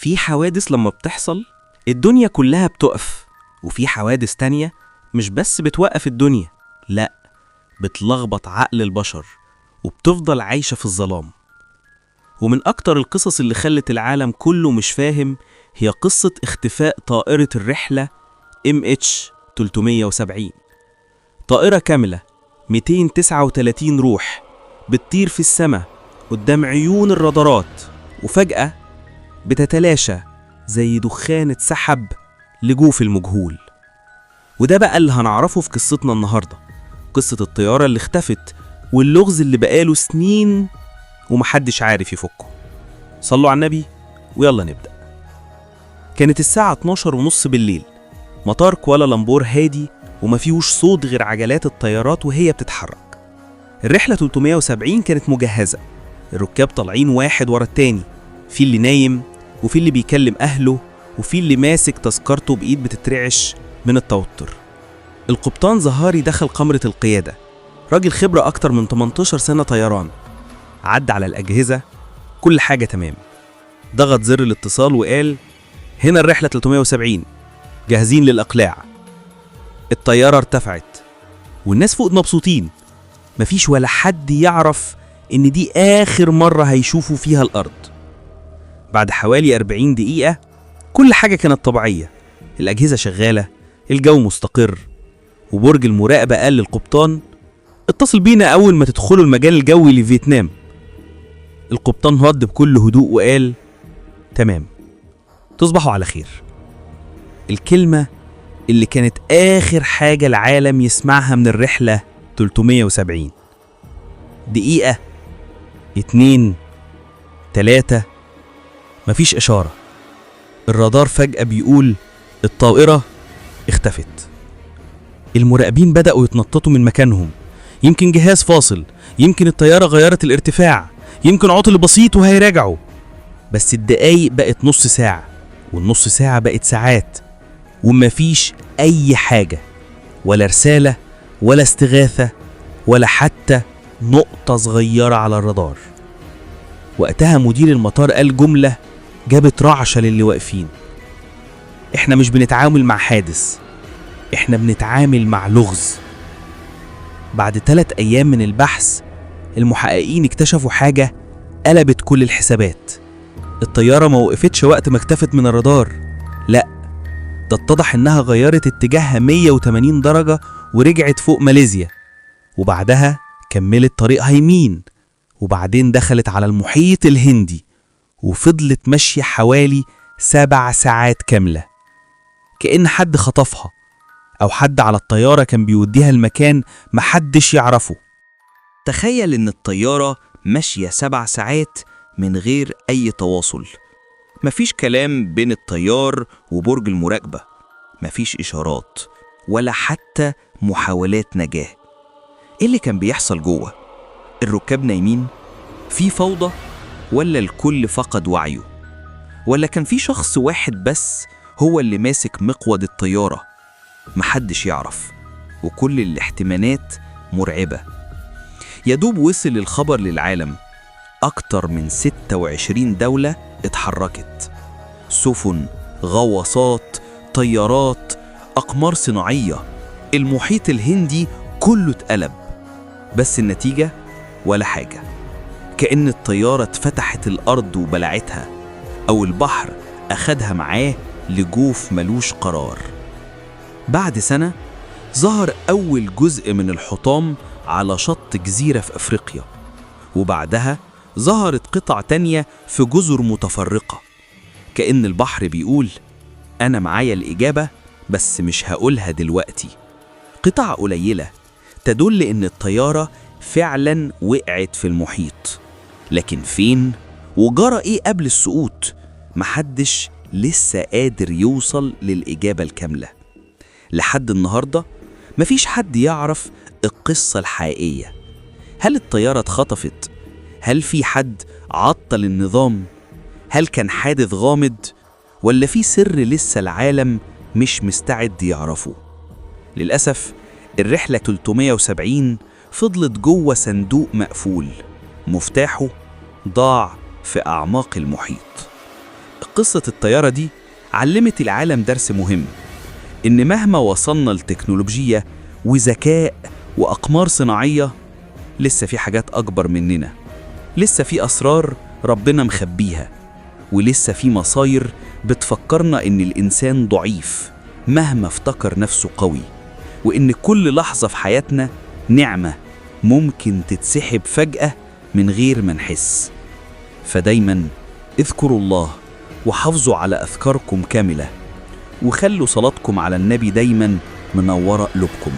في حوادث لما بتحصل الدنيا كلها بتقف، وفي حوادث تانية مش بس بتوقف الدنيا، لأ، بتلخبط عقل البشر وبتفضل عايشة في الظلام. ومن أكتر القصص اللي خلت العالم كله مش فاهم هي قصة اختفاء طائرة الرحلة MH370. طائرة كاملة 239 روح بتطير في السماء قدام عيون الرادارات، وفجأة بتتلاشى زي دخانة سحب لجوف المجهول. وده بقى اللي هنعرفه في قصتنا النهاردة، قصة الطيارة اللي اختفت واللغز اللي بقاله سنين ومحدش عارف يفكه. صلوا على النبي ويلا نبدأ. كانت الساعة 12:30 بالليل، مطار كوالالمبور هادي وما فيهوش صوت غير عجلات الطيارات وهي بتتحرك. الرحلة 370 كانت مجهزة، الركاب طالعين واحد ورا التاني، في اللي نايم وفي اللي بيكلم أهله وفي اللي ماسك تذكرته بإيد بتترعش من التوتر. القبطان زهاري دخل قمرة القيادة، راجل خبرة أكتر من 18 سنة طيران. عد على الأجهزة، كل حاجة تمام. ضغط زر الاتصال وقال: هنا الرحلة 370، جاهزين للإقلاع. الطيارة ارتفعت والناس فوق مبسوطين، مفيش ولا حد يعرف إن دي آخر مرة هيشوفوا فيها الأرض. بعد حوالي 40 دقيقة كل حاجة كانت طبيعية، الأجهزة شغالة، الجو مستقر، وبرج المراقبة قال للقبطان: اتصل بينا أول ما تدخلوا المجال الجوي لفيتنام. القبطان رد بكل هدوء وقال: تمام، تصبحوا على خير. الكلمة اللي كانت آخر حاجة العالم يسمعها من الرحلة 370. دقيقة، 2، 3، مفيش إشارة. الرادار فجأة بيقول الطائرة اختفت. المراقبين بدأوا يتنططوا من مكانهم، يمكن جهاز فاصل، يمكن الطيارة غيرت الارتفاع، يمكن عطل بسيط وهيراجعوا. بس الدقايق بقت نص ساعة، والنص ساعة بقت ساعات، ومفيش أي حاجة، ولا رسالة ولا استغاثة ولا حتى نقطة صغيرة على الرادار. وقتها مدير المطار قال جملة جابت رعشة للي واقفين: احنا مش بنتعامل مع حادث، احنا بنتعامل مع لغز. بعد 3 أيام من البحث، المحققين اكتشفوا حاجة قلبت كل الحسابات. الطيارة ما وقفتش وقت ما اختفت من الرادار، لا، ده اتضح انها غيرت اتجاهها 180 درجة ورجعت فوق ماليزيا، وبعدها كملت طريقها يمين، وبعدين دخلت على المحيط الهندي، وفضلت ماشية حوالي 7 ساعات كاملة، كأن حد خطفها أو حد على الطيارة كان بيوديها المكان محدش يعرفه. تخيل إن الطيارة ماشية 7 ساعات من غير أي تواصل، مفيش كلام بين الطيار وبرج المراقبة، مفيش إشارات ولا حتى محاولات نجاة. إيه اللي كان بيحصل جوه؟ الركاب نايمين؟ في فوضى؟ ولا الكل فقد وعيه؟ ولا كان في شخص واحد بس هو اللي ماسك مقود الطيارة؟ محدش يعرف، وكل الاحتمالات مرعبة. يدوب وصل الخبر للعالم، أكتر من 26 دولة اتحركت، سفن، غواصات، طيارات، أقمار صناعية، المحيط الهندي كله اتقلب. بس النتيجة ولا حاجة، كأن الطيارة اتفتحت الأرض وبلعتها، أو البحر أخدها معاه لجوف ملوش قرار. بعد سنة ظهر أول جزء من الحطام على شط جزيرة في أفريقيا، وبعدها ظهرت قطع تانية في جزر متفرقة، كأن البحر بيقول: أنا معايا الإجابة بس مش هقولها دلوقتي. قطع قليلة تدل إن الطيارة فعلا وقعت في المحيط، لكن فين وجرى إيه قبل السقوط؟ محدش لسه قادر يوصل للإجابة الكاملة. لحد النهاردة مفيش حد يعرف القصة الحقيقية. هل الطيارة اتخطفت؟ هل في حد عطل النظام؟ هل كان حادث غامض؟ ولا في سر لسه العالم مش مستعد يعرفه؟ للأسف الرحلة 370 فضلت جوه صندوق مقفول، مفتاحه ضاع في أعماق المحيط. قصة الطيارة دي علمت العالم درس مهم، إن مهما وصلنا لتكنولوجيا وذكاء وأقمار صناعية، لسه في حاجات أكبر مننا، لسه في أسرار ربنا مخبيها، ولسه في مصاير بتفكرنا إن الإنسان ضعيف مهما افتكر نفسه قوي، وإن كل لحظة في حياتنا نعمة ممكن تتسحب فجأة من غير ما نحس. فدايما اذكروا الله وحافظوا على أذكاركم كاملة، وخلوا صلاتكم على النبي دايما منورة قلوبكم.